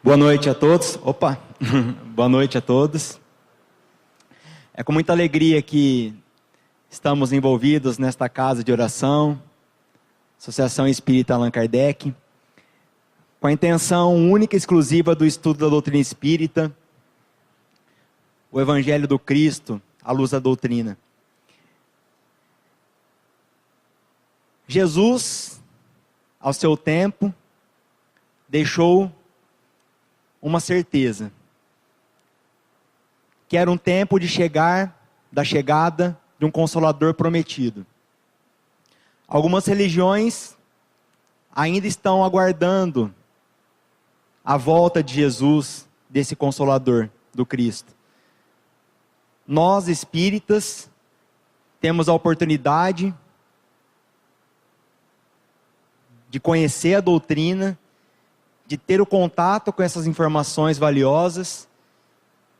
Boa noite a todos. Opa! Boa noite a todos. É com muita alegria que estamos envolvidos nesta casa de oração, Associação Espírita Allan Kardec, com a intenção única e exclusiva do estudo da doutrina espírita, o Evangelho do Cristo, à luz da doutrina. Jesus, ao seu tempo, deixou uma certeza, que era um tempo da chegada de um Consolador prometido. Algumas religiões ainda estão aguardando a volta de Jesus, desse Consolador, do Cristo. Nós, espíritas, temos a oportunidade de conhecer a doutrina, de ter o contato com essas informações valiosas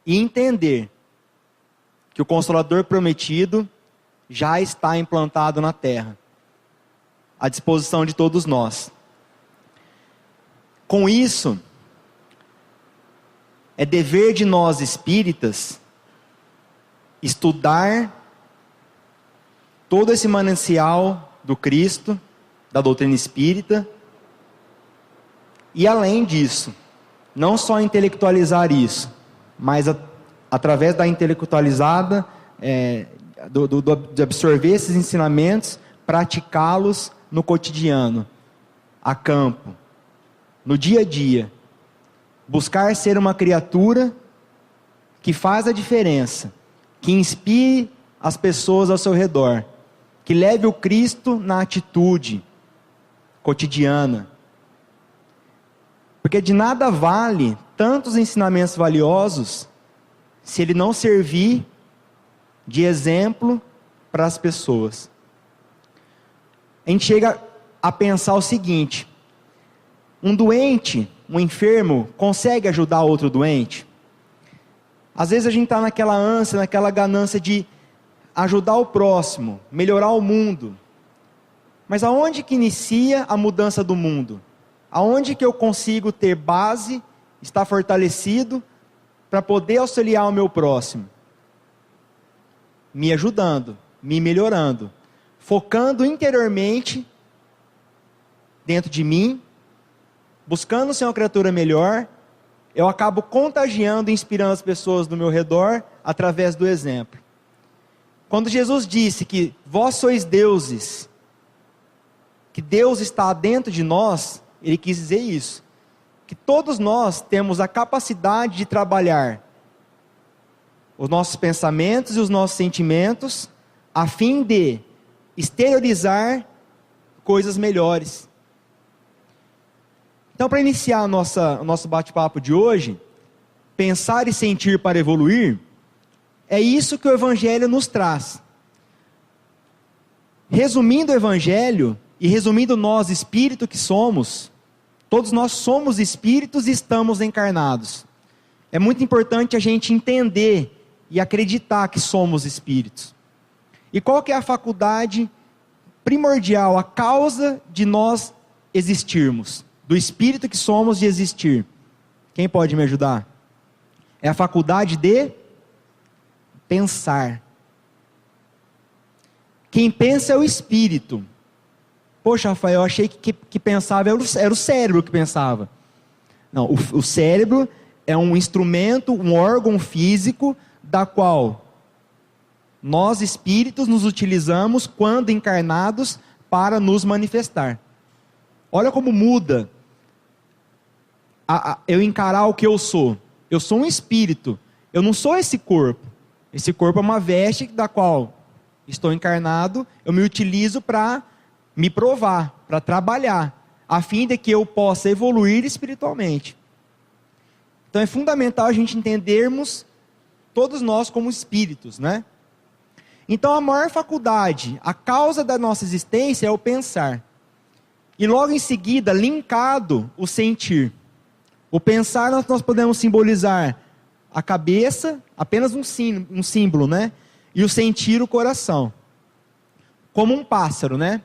e entender que o Consolador prometido já está implantado na Terra, à disposição de todos nós. Com isso, é dever de nós espíritas estudar todo esse manancial do Cristo, da doutrina espírita, e além disso, não só intelectualizar isso, mas através da intelectualizada, de absorver esses ensinamentos, praticá-los no cotidiano, a campo, no dia a dia. Buscar ser uma criatura que faz a diferença, que inspire as pessoas ao seu redor, que leve o Cristo na atitude cotidiana. Porque de nada vale tantos ensinamentos valiosos se ele não servir de exemplo para as pessoas. A gente chega a pensar o seguinte: um doente, um enfermo, consegue ajudar outro doente? Às vezes a gente está naquela ânsia, naquela ganância de ajudar o próximo, melhorar o mundo. Mas aonde que inicia a mudança do mundo? Aonde que eu consigo ter base, estar fortalecido, para poder auxiliar o meu próximo? Me ajudando, me melhorando, focando interiormente, dentro de mim, buscando ser uma criatura melhor, eu acabo contagiando e inspirando as pessoas do meu redor, através do exemplo. Quando Jesus disse que vós sois deuses, que Deus está dentro de nós, ele quis dizer isso, que todos nós temos a capacidade de trabalhar os nossos pensamentos e os nossos sentimentos, a fim de exteriorizar coisas melhores. Então, para iniciar o nosso bate-papo de hoje, pensar e sentir para evoluir, é isso que o Evangelho nos traz. Resumindo o Evangelho, e resumindo nós, espírito que somos, todos nós somos espíritos e estamos encarnados. É muito importante a gente entender e acreditar que somos espíritos. E qual que é a faculdade primordial, a causa de nós existirmos? Do espírito que somos de existir. Quem pode me ajudar? É a faculdade de pensar. Quem pensa é o espírito. Poxa, Rafael, eu achei que pensava, era o cérebro que pensava. Não, o cérebro é um instrumento, um órgão físico, da qual nós espíritos nos utilizamos quando encarnados para nos manifestar. Olha como muda eu encarar o que eu sou. Eu sou um espírito, eu não sou esse corpo. Esse corpo é uma veste da qual estou encarnado, eu me utilizo para me provar, para trabalhar, a fim de que eu possa evoluir espiritualmente. Então é fundamental a gente entendermos todos nós como espíritos, né? Então a maior faculdade, a causa da nossa existência é o pensar. E logo em seguida, linkado, o sentir. O pensar nós podemos simbolizar a cabeça, apenas um símbolo, né? E o sentir, o coração. Como um pássaro, né?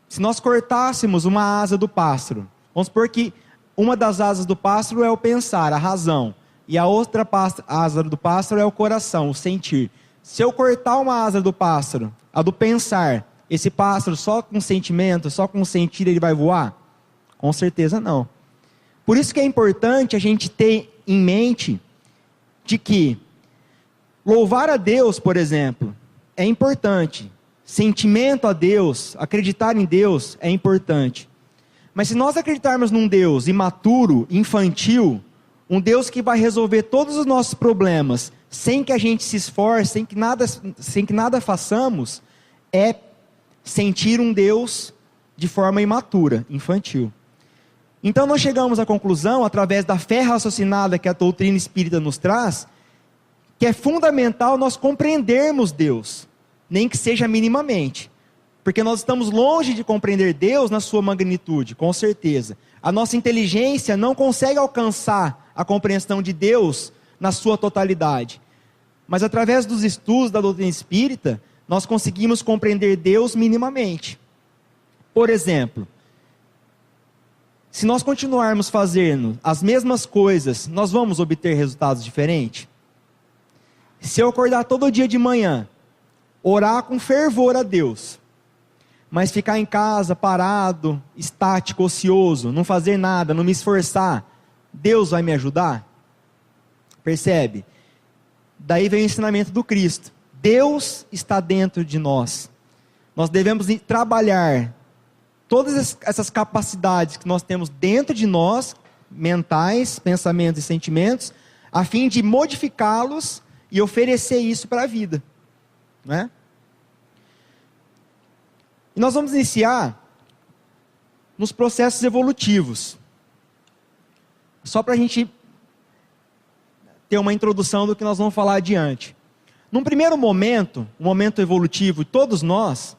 Se nós cortássemos uma asa do pássaro, vamos supor que uma das asas do pássaro é o pensar, a razão. E a outra asa do pássaro é o coração, o sentir. Se eu cortar uma asa do pássaro, a do pensar, esse pássaro só com sentimento, só com sentir ele vai voar? Com certeza não. Por isso que é importante a gente ter em mente de que louvar a Deus, por exemplo, é importante. Sentimento a Deus, acreditar em Deus é importante. Mas se nós acreditarmos num Deus imaturo, infantil, um Deus que vai resolver todos os nossos problemas, sem que a gente se esforce, sem que nada façamos, é sentir um Deus de forma imatura, infantil. Então nós chegamos à conclusão, através da fé raciocinada que a doutrina espírita nos traz, que é fundamental nós compreendermos Deus, nem que seja minimamente. Porque nós estamos longe de compreender Deus na sua magnitude, com certeza. A nossa inteligência não consegue alcançar a compreensão de Deus na sua totalidade. Mas através dos estudos da doutrina espírita, nós conseguimos compreender Deus minimamente. Por exemplo, se nós continuarmos fazendo as mesmas coisas, nós vamos obter resultados diferentes? Se eu acordar todo dia de manhã, orar com fervor a Deus, mas ficar em casa parado, estático, ocioso, não fazer nada, não me esforçar, Deus vai me ajudar? Percebe? Daí vem o ensinamento do Cristo. Deus está dentro de nós. Nós devemos trabalhar todas essas capacidades que nós temos dentro de nós, mentais, pensamentos e sentimentos, a fim de modificá-los e oferecer isso para a vida. Não é? E nós vamos iniciar nos processos evolutivos. Só para a gente ter uma introdução do que nós vamos falar adiante. Num primeiro momento, um momento evolutivo, todos nós,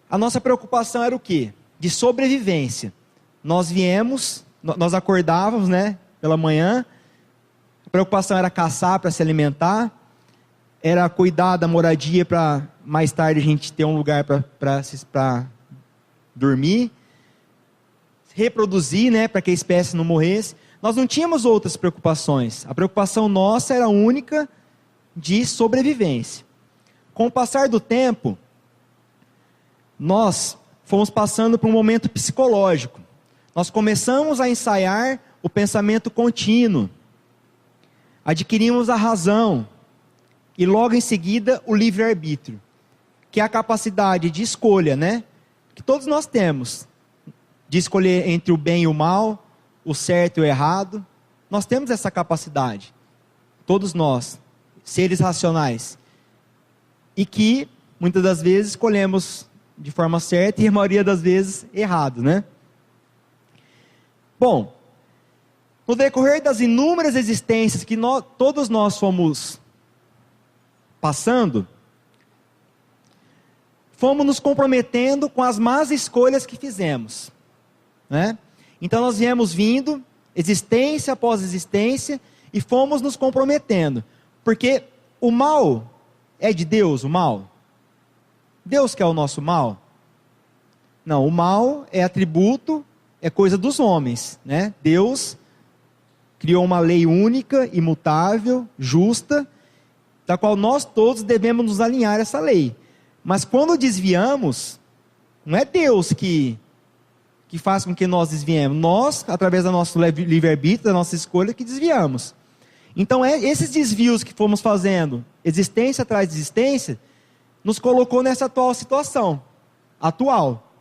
a nossa preocupação era o quê? De sobrevivência. Nós acordávamos, né, pela manhã, a preocupação era caçar para se alimentar, era cuidar da moradia para mais tarde a gente ter um lugar para dormir, reproduzir, né, para que a espécie não morresse. Nós não tínhamos outras preocupações. A preocupação nossa era única de sobrevivência. Com o passar do tempo, nós fomos passando por um momento psicológico. Nós começamos a ensaiar o pensamento contínuo. Adquirimos a razão. E logo em seguida o livre-arbítrio. Que é a capacidade de escolha, né? Que todos nós temos. De escolher entre o bem e o mal, o certo e o errado. Nós temos essa capacidade. Todos nós, seres racionais. E que, muitas das vezes, escolhemos de forma certa e a maioria das vezes errado, né? Bom, no decorrer das inúmeras existências que todos nós fomos passando, fomos nos comprometendo com as más escolhas que fizemos, né? Então nós viemos vindo, existência após existência, e fomos nos comprometendo, porque o mal é de Deus, o mal? Deus quer o nosso mal? Não, o mal é atributo, é coisa dos homens, né? Deus criou uma lei única, imutável, justa, da qual nós todos devemos nos alinhar a essa lei. Mas quando desviamos, não é Deus que faz com que nós desviemos. Nós, através do nosso livre-arbítrio, da nossa escolha, que desviamos. Então, esses desvios que fomos fazendo, existência atrás de existência, nos colocou nessa atual situação. Atual.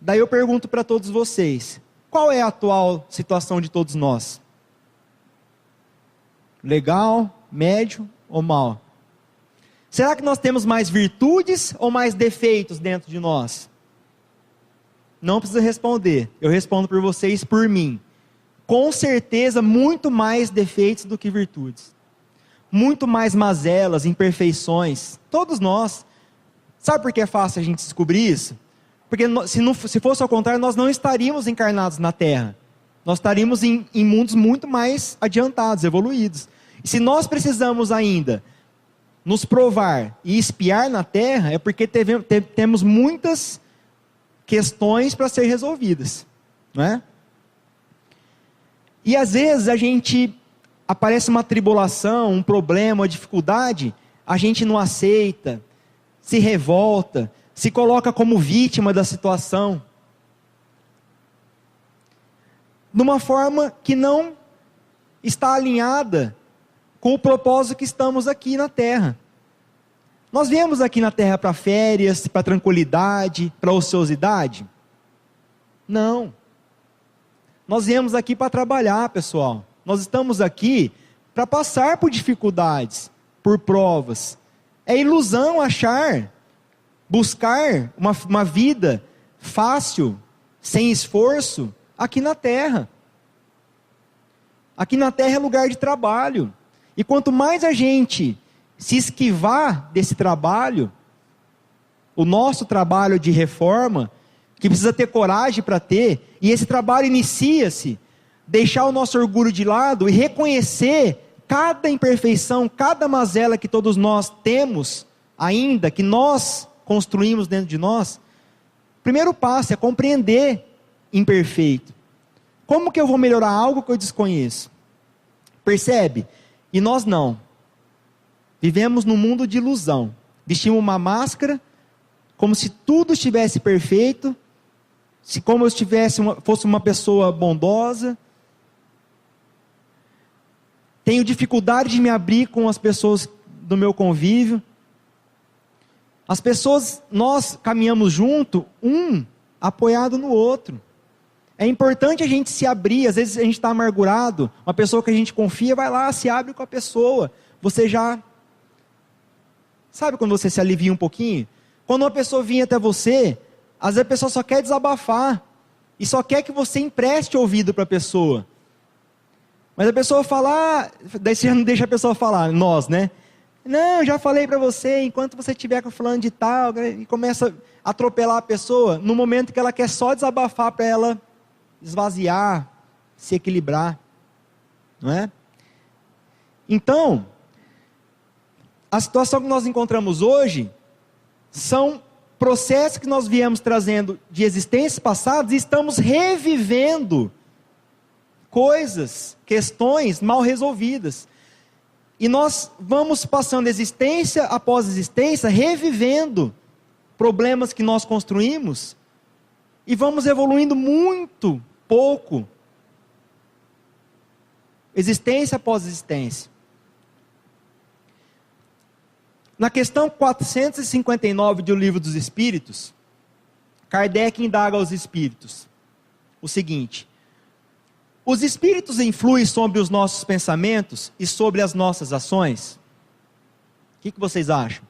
Daí eu pergunto para todos vocês, qual é a atual situação de todos nós? Legal, médio ou mal? Será que nós temos mais virtudes ou mais defeitos dentro de nós? Não precisa responder, eu respondo por vocês, por mim. Com certeza, muito mais defeitos do que virtudes. Muito mais mazelas, imperfeições. Todos nós. Sabe por que é fácil a gente descobrir isso? Porque se fosse ao contrário, nós não estaríamos encarnados na Terra. Nós estaríamos em mundos muito mais adiantados, evoluídos. E se nós precisamos ainda nos provar e espiar na Terra, é porque temos muitas questões para ser resolvidas, não é? E às vezes aparece uma tribulação, um problema, uma dificuldade, a gente não aceita, se revolta, se coloca como vítima da situação, de uma forma que não está alinhada com o propósito que estamos aqui na Terra. Nós viemos aqui na Terra para férias, para tranquilidade, para ociosidade? Não. Nós viemos aqui para trabalhar, pessoal. Nós estamos aqui para passar por dificuldades, por provas. É ilusão buscar uma vida fácil, sem esforço, aqui na Terra. Aqui na Terra é lugar de trabalho. E quanto mais a gente se esquivar desse trabalho, o nosso trabalho de reforma, que precisa ter coragem para ter, e esse trabalho inicia-se, deixar o nosso orgulho de lado e reconhecer cada imperfeição, cada mazela que todos nós temos ainda, que nós construímos dentro de nós. O primeiro passo é compreender imperfeito. Como que eu vou melhorar algo que eu desconheço? Percebe? E nós não. Vivemos num mundo de ilusão. Vestimos uma máscara, como se tudo estivesse perfeito, como eu fosse uma pessoa bondosa. Tenho dificuldade de me abrir com as pessoas do meu convívio. As pessoas, nós caminhamos junto, um apoiado no outro. É importante a gente se abrir. Às vezes a gente está amargurado, uma pessoa que a gente confia, vai lá, se abre com a pessoa. Você já... Sabe quando você se alivia um pouquinho? Quando uma pessoa vinha até você, às vezes a pessoa só quer desabafar, e só quer que você empreste ouvido para a pessoa. Mas a pessoa fala, daí você já não deixa a pessoa falar, nós, né? Não, já falei para você, enquanto você estiver falando de tal, e começa a atropelar a pessoa, no momento que ela quer só desabafar para ela esvaziar, se equilibrar, não é? Então, a situação que nós encontramos hoje são processos que nós viemos trazendo de existências passadas e estamos revivendo coisas, questões mal resolvidas. E nós vamos passando existência após existência, revivendo problemas que nós construímos e vamos evoluindo muito pouco, existência após existência. Na questão 459 do Livro dos Espíritos, Kardec indaga aos espíritos o seguinte: os espíritos influem sobre os nossos pensamentos e sobre as nossas ações? O que vocês acham?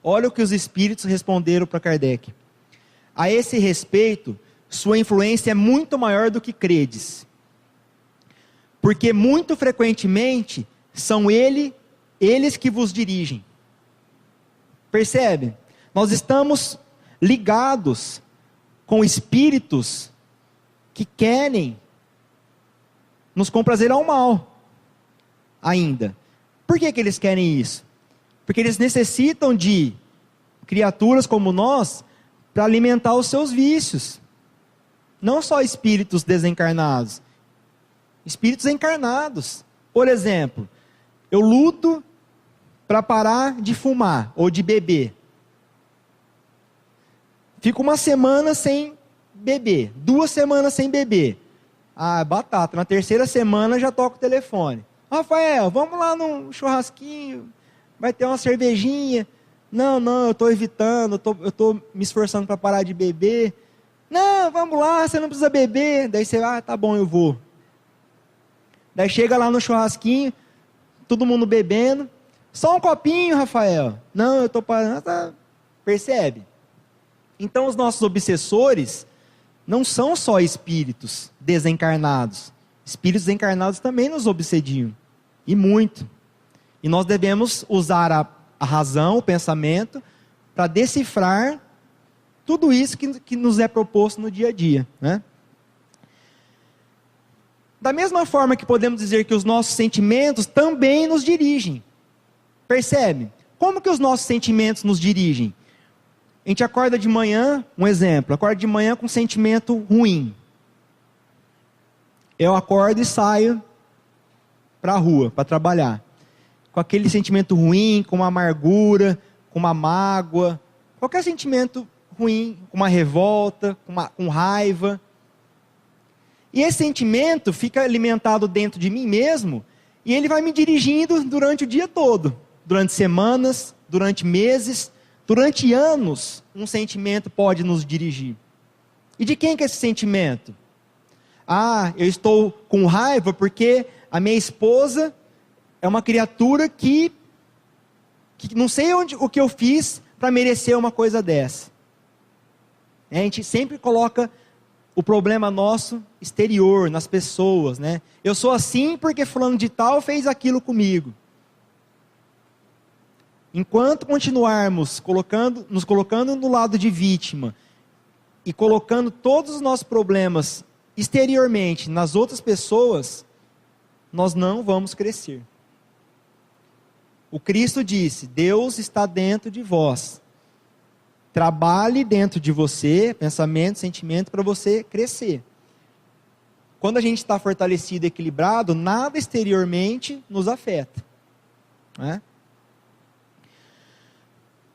Olha o que os espíritos responderam para Kardec. A esse respeito, sua influência é muito maior do que credes, porque muito frequentemente são eles que vos dirigem. Percebe? Nós estamos ligados com espíritos que querem nos comprazer ao mal ainda. Por que eles querem isso? Porque eles necessitam de criaturas como nós para alimentar os seus vícios. Não só espíritos desencarnados, espíritos encarnados. Por exemplo, eu luto para parar de fumar ou de beber. Fico uma semana sem beber, 2 semanas sem beber. Ah, batata, na 3ª semana já toco o telefone. Rafael, vamos lá num churrasquinho, vai ter uma cervejinha. Não, eu estou evitando, eu estou me esforçando para parar de beber. Não, vamos lá, você não precisa beber. Daí você, tá bom, eu vou. Daí chega lá no churrasquinho, todo mundo bebendo. Só um copinho, Rafael. Não, eu estou parando. Percebe? Então os nossos obsessores não são só espíritos desencarnados. Espíritos encarnados também nos obsediam. E muito. E nós devemos usar a razão, o pensamento, para decifrar tudo isso que nos é proposto no dia a dia, né? Da mesma forma que podemos dizer que os nossos sentimentos também nos dirigem. Percebe? Como que os nossos sentimentos nos dirigem? A gente acorda de manhã, um exemplo, acorda de manhã com um sentimento ruim. Eu acordo e saio para a rua, para trabalhar. Com aquele sentimento ruim, com uma amargura, com uma mágoa, qualquer sentimento ruim, com uma revolta, com raiva. E esse sentimento fica alimentado dentro de mim mesmo, e ele vai me dirigindo durante o dia todo. Durante semanas, durante meses, durante anos, um sentimento pode nos dirigir. E de quem que é esse sentimento? Ah, eu estou com raiva porque a minha esposa é uma criatura que não sei o que eu fiz para merecer uma coisa dessa. A gente sempre coloca o problema nosso exterior, nas pessoas, né? Eu sou assim porque fulano de tal fez aquilo comigo. Enquanto continuarmos nos colocando no lado de vítima e colocando todos os nossos problemas exteriormente nas outras pessoas, nós não vamos crescer. O Cristo disse: Deus está dentro de vós. Trabalhe dentro de você, pensamento, sentimento, para você crescer. Quando a gente está fortalecido e equilibrado, nada exteriormente nos afeta. Né?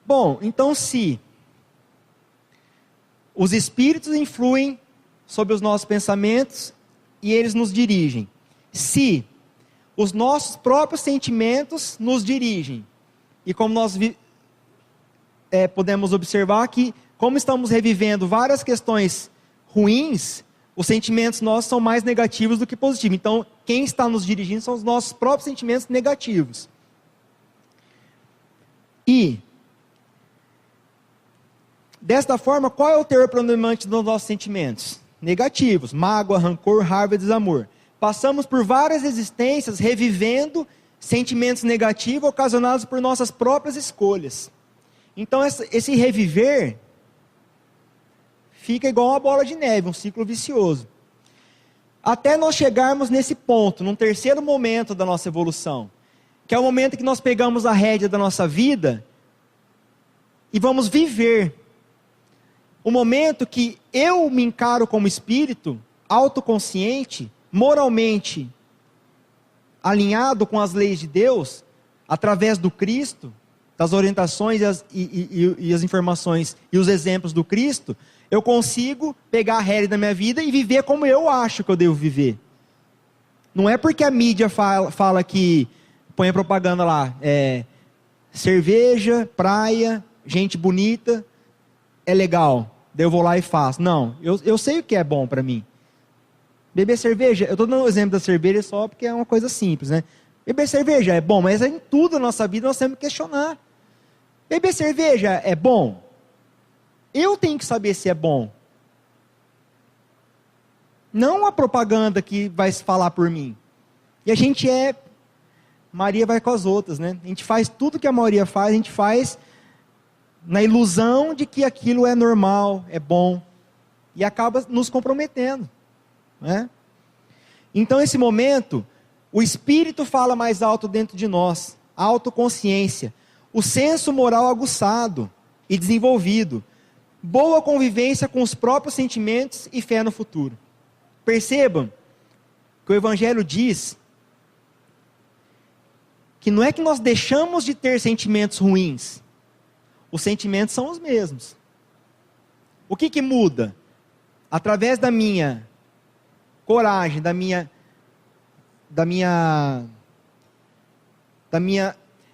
Bom, então se os espíritos influem sobre os nossos pensamentos e eles nos dirigem, se os nossos próprios sentimentos nos dirigem, e como nós podemos observar que, como estamos revivendo várias questões ruins, os sentimentos nossos são mais negativos do que positivos. Então, quem está nos dirigindo são os nossos próprios sentimentos negativos. E, desta forma, qual é o teor predominante dos nossos sentimentos? Negativos: mágoa, rancor, raiva e desamor. Passamos por várias existências revivendo sentimentos negativos ocasionados por nossas próprias escolhas. Então esse reviver fica igual uma bola de neve, um ciclo vicioso. Até nós chegarmos nesse ponto, num terceiro momento da nossa evolução, que é o momento que nós pegamos a rédea da nossa vida e vamos viver. O momento que eu me encaro como espírito, autoconsciente, moralmente alinhado com as leis de Deus, através do Cristo, das orientações e as informações e os exemplos do Cristo, eu consigo pegar a rédea da minha vida e viver como eu acho que eu devo viver. Não é porque a mídia fala que, põe a propaganda lá, cerveja, praia, gente bonita, é legal, daí eu vou lá e faço. Não, eu sei o que é bom para mim. Beber cerveja, eu estou dando o exemplo da cerveja só porque é uma coisa simples, né? Beber cerveja é bom, mas em tudo na nossa vida nós temos que questionar. Beber cerveja é bom? Eu tenho que saber se é bom. Não a propaganda que vai falar por mim. E a gente Maria vai com as outras, né? A gente faz tudo que a maioria faz, a gente faz na ilusão de que aquilo é normal, é bom. E acaba nos comprometendo. Né? Então, nesse momento, o Espírito fala mais alto dentro de nós, a autoconsciência, o senso moral aguçado e desenvolvido, boa convivência com os próprios sentimentos e fé no futuro. Percebam que o Evangelho diz que não é que nós deixamos de ter sentimentos ruins, os sentimentos são os mesmos. O que muda? Através da minha coragem, da minha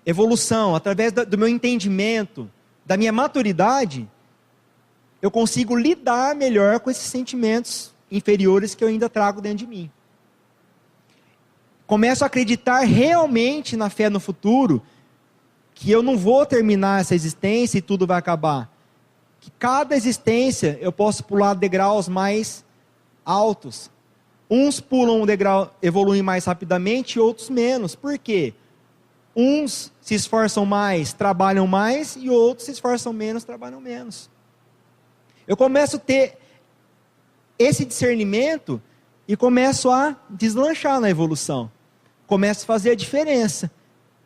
evolução, através do meu entendimento, da minha maturidade, eu consigo lidar melhor com esses sentimentos inferiores que eu ainda trago dentro de mim. Começo a acreditar realmente na fé no futuro, que eu não vou terminar essa existência e tudo vai acabar. Que cada existência eu posso pular degraus mais altos. Uns pulam um degrau, evoluem mais rapidamente, outros menos. Por quê? Uns se esforçam mais, trabalham mais, e outros se esforçam menos, trabalham menos. Eu começo a ter esse discernimento e começo a deslanchar na evolução. Começo a fazer a diferença.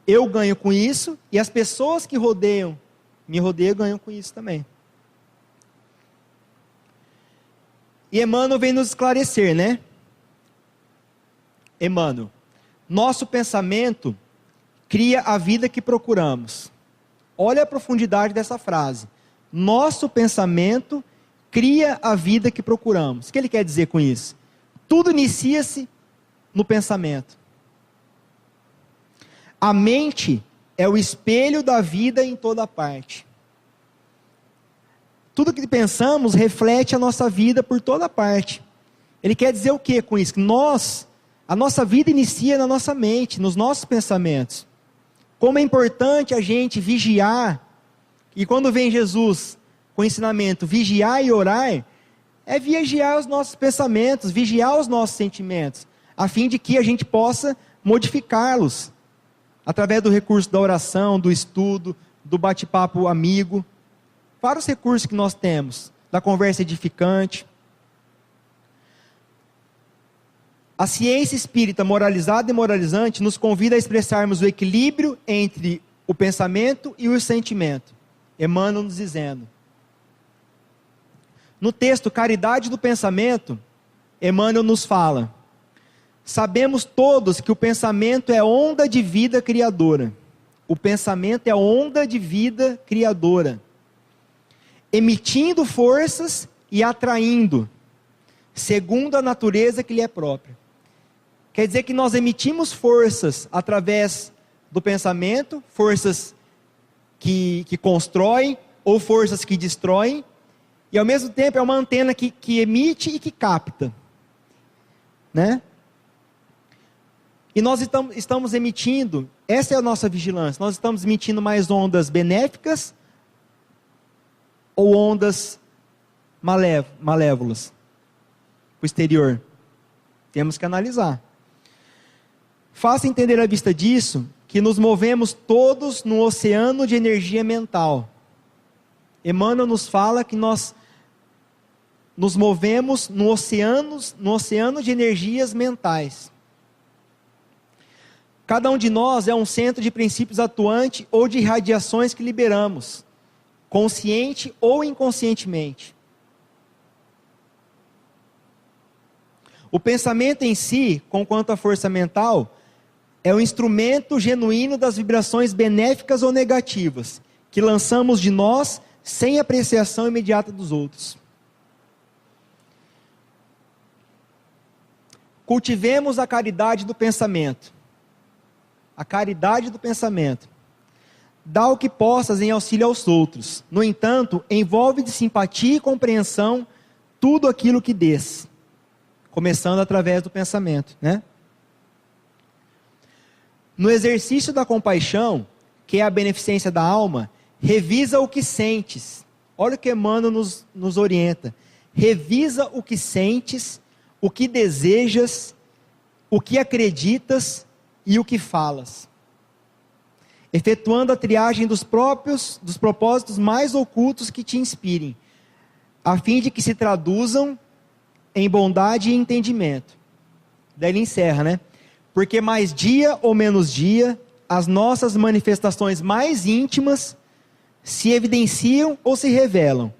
Eu ganho com isso e as pessoas que me rodeiam ganham com isso também. E Emmanuel vem nos esclarecer, né? Emmanuel, nosso pensamento cria a vida que procuramos. Olha a profundidade dessa frase. Nosso pensamento cria a vida que procuramos. O que ele quer dizer com isso? Tudo inicia-se no pensamento. A mente é o espelho da vida em toda parte. Tudo que pensamos reflete a nossa vida por toda parte. Ele quer dizer o que com isso? Que a nossa vida inicia na nossa mente, nos nossos pensamentos. Como é importante a gente vigiar, e quando vem Jesus com o ensinamento, vigiar e orar, é vigiar os nossos pensamentos, vigiar os nossos sentimentos, a fim de que a gente possa modificá-los, através do recurso da oração, do estudo, do bate-papo amigo, vários recursos que nós temos, da conversa edificante. A ciência espírita moralizada e moralizante nos convida a expressarmos o equilíbrio entre o pensamento e o sentimento. Emmanuel nos dizendo. No texto Caridade do Pensamento, Emmanuel nos fala: sabemos todos que o pensamento é onda de vida criadora. O pensamento é onda de vida criadora, emitindo forças e atraindo, segundo a natureza que lhe é própria. Quer dizer que nós emitimos forças através do pensamento, forças que constroem ou forças que destroem, e ao mesmo tempo é uma antena que emite e que capta, né? E nós estamos emitindo, essa é a nossa vigilância, nós estamos emitindo mais ondas benéficas ou ondas malévolas para o exterior. Temos que analisar. Faça entender à vista disso que nos movemos todos num oceano de energia mental. Emmanuel nos fala que nós nos movemos no oceano de energias mentais. Cada um de nós é um centro de princípios atuante ou de radiações que liberamos, consciente ou inconscientemente. O pensamento em si, conquanto a força mental, é o instrumento genuíno das vibrações benéficas ou negativas, que lançamos de nós sem apreciação imediata dos outros. Cultivemos a caridade do pensamento. A caridade do pensamento. Dá o que possas em auxílio aos outros. No entanto, envolve de simpatia e compreensão tudo aquilo que dês. Começando através do pensamento, né? No exercício da compaixão, que é a beneficência da alma, revisa o que sentes. Olha o que Emmanuel nos orienta. Revisa o que sentes, o que desejas, o que acreditas e o que falas. Efetuando a triagem dos propósitos mais ocultos que te inspirem, a fim de que se traduzam em bondade e entendimento. Daí ele encerra, né? Porque mais dia ou menos dia, as nossas manifestações mais íntimas se evidenciam ou se revelam,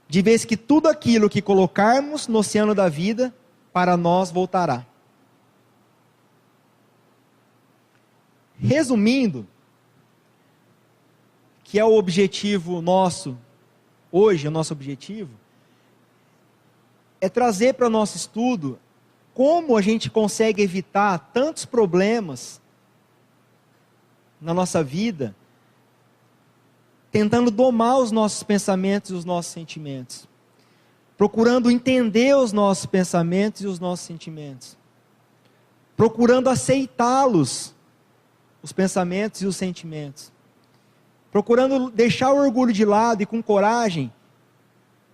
de vez que tudo aquilo que colocarmos no oceano da vida, para nós voltará. Resumindo, que é o objetivo nosso, hoje o nosso objetivo, é trazer para o nosso estudo como a gente consegue evitar tantos problemas na nossa vida, tentando domar os nossos pensamentos e os nossos sentimentos, procurando entender os nossos pensamentos e os nossos sentimentos, procurando aceitá-los, os pensamentos e os sentimentos, procurando deixar o orgulho de lado e com coragem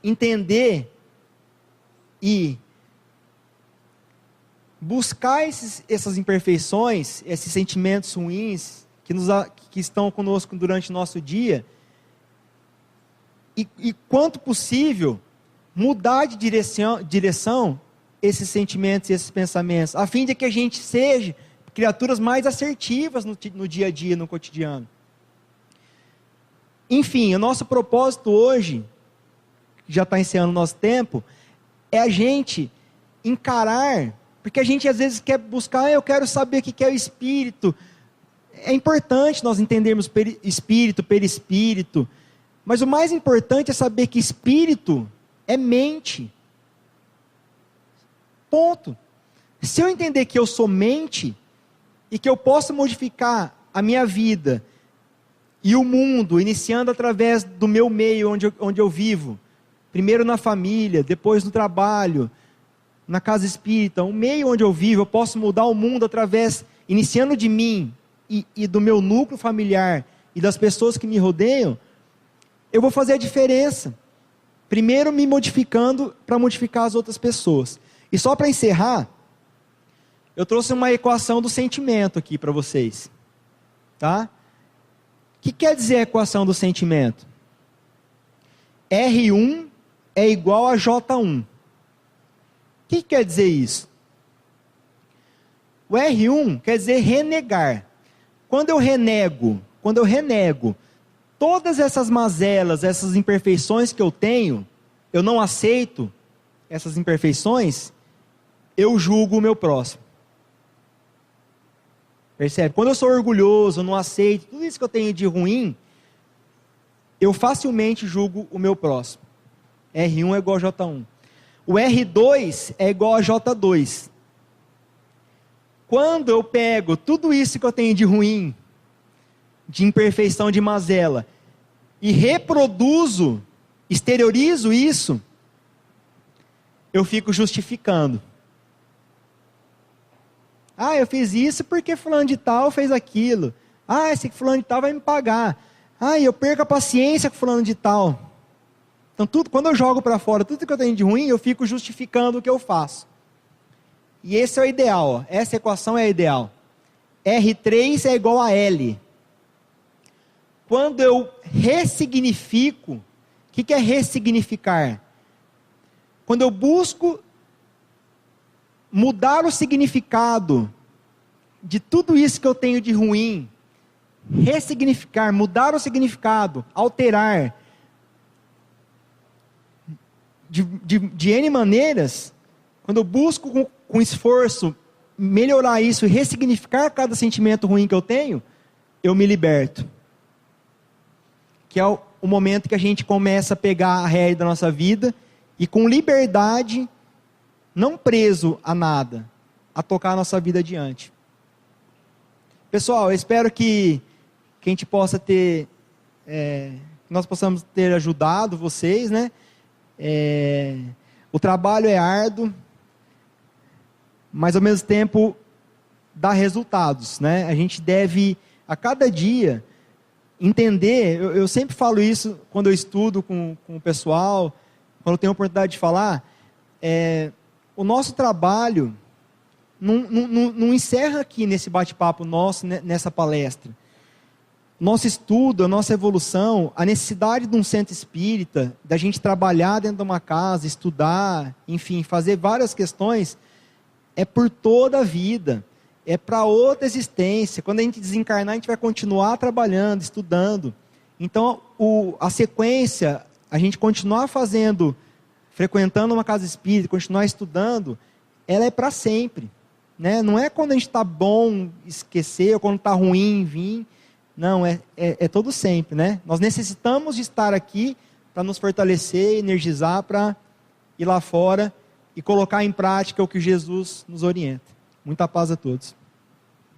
entender e buscar essas imperfeições, esses sentimentos ruins que estão conosco durante o nosso dia, e quanto possível, mudar de direção esses sentimentos e esses pensamentos, a fim de que a gente seja criaturas mais assertivas no dia a dia, no cotidiano. Enfim, o nosso propósito hoje, que já está encerrando o nosso tempo, é a gente encarar Porque a gente às vezes quer buscar, eu quero saber o que é o Espírito. É importante nós entendermos Espírito, perispírito. Mas o mais importante é saber que Espírito é mente. Ponto. Se eu entender que eu sou mente, e que eu posso modificar a minha vida e o mundo, iniciando através do meu meio onde eu vivo, primeiro na família, depois no trabalho, na casa espírita, o meio onde eu vivo, eu posso mudar o mundo através, iniciando de mim e do meu núcleo familiar e das pessoas que me rodeiam, eu vou fazer a diferença. Primeiro me modificando para modificar as outras pessoas. E só para encerrar, eu trouxe uma equação do sentimento aqui para vocês. Tá? O que quer dizer a equação do sentimento? R1 é igual a J1. O que quer dizer isso? O R1 quer dizer renegar. Quando eu renego todas essas mazelas, essas imperfeições que eu tenho, eu não aceito essas imperfeições, eu julgo o meu próximo. Percebe? Quando eu sou orgulhoso, eu não aceito tudo isso que eu tenho de ruim, eu facilmente julgo o meu próximo. R1 é igual a J1. O R2 é igual a J2. Quando eu pego tudo isso que eu tenho de ruim, de imperfeição, de mazela, e reproduzo, exteriorizo isso, eu fico justificando. Ah, eu fiz isso porque fulano de tal fez aquilo. Ah, esse fulano de tal vai me pagar. Ah, eu perco a paciência com fulano de tal. Então, quando eu jogo para fora tudo que eu tenho de ruim, eu fico justificando o que eu faço. E esse é o ideal. Ó. Essa equação é a ideal. R3 é igual a L. Quando eu ressignifico, o que é ressignificar? Quando eu busco mudar o significado de tudo isso que eu tenho de ruim, ressignificar, mudar o significado, alterar, de N maneiras, quando eu busco com esforço melhorar isso e ressignificar cada sentimento ruim que eu tenho, eu me liberto. Que é o momento que a gente começa a pegar a rédea da nossa vida e com liberdade, não preso a nada, a tocar a nossa vida adiante. Pessoal, eu espero que a gente possa ter, nós possamos ter ajudado vocês, né? O trabalho é árduo, mas ao mesmo tempo dá resultados, né? A gente deve, a cada dia, entender, eu sempre falo isso quando eu estudo com o pessoal, quando eu tenho a oportunidade de falar, o nosso trabalho não encerra aqui nesse bate-papo nosso, nessa palestra. Nosso estudo, a nossa evolução, a necessidade de um centro espírita, da gente trabalhar dentro de uma casa, estudar, enfim, fazer várias questões, é por toda a vida, é para outra existência. Quando a gente desencarnar, a gente vai continuar trabalhando, estudando. Então, a sequência, a gente continuar fazendo, frequentando uma casa espírita, continuar estudando, ela é para sempre. Né? Não é quando a gente está bom, esquecer, ou quando está ruim, vir. Não, é todo sempre. Né? Nós necessitamos de estar aqui para nos fortalecer, energizar, para ir lá fora e colocar em prática o que Jesus nos orienta. Muita paz a todos.